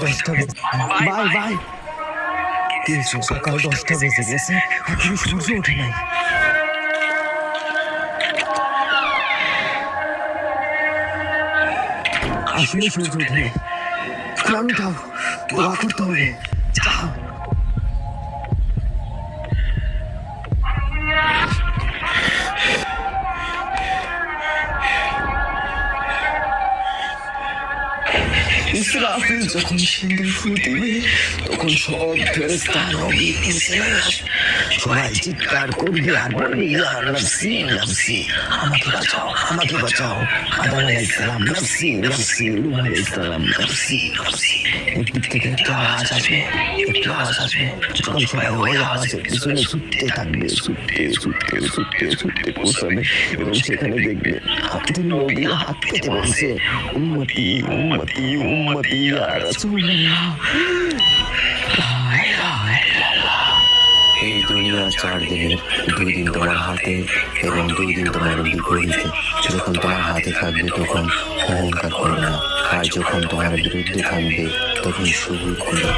10টা বেজে bye bye. কিন্তু সকাল 10টা বেজে গেছে, এখনো সূর্য ওঠে নাই। আসলে সূর্য ওঠে নাই। কোরআন উঠাও, দোয়া করতে হবে। যাও। ইসরাফিল যখন সিন্দুর ফুটিবে, তখন সব ফেরেশতা নবী ইসলাম সবাই চিৎকার করবে আর বলবে, ইয়া নফসি নফসি, আমাকে বাঁচাও, আমাকে বাঁচাও। আদম আলাইহিস সালাম নফসি নফসি, নূহ আলাইহিস সালাম নফসি নফসি। একদিক থেকে একটা আওয়াজ আসবে, একটু আওয়াজ আসবে, যখন সবাই ওই আওয়াজের পিছনে ছুটতে থাকবে, ছুটতে ছুটতে ছুটতে ছুটতে পৌঁছাবে এবং সেখানে দেখবে একজন নবী হাত পেতে বলছে, উম্মতি উম্মতি উম্মতি ইয়া রাসূলুল্লাহ। এই দুনিয়া 4 দিনের, 2 দিন তোমার হাতে এবং 2 দিন তোমার বিপরীতে। যখন তোমার হাতে থাকবে তখন অহংকার করো না, আর যখন তোমার বিরুদ্ধে থাকবে তখন সবুর করো।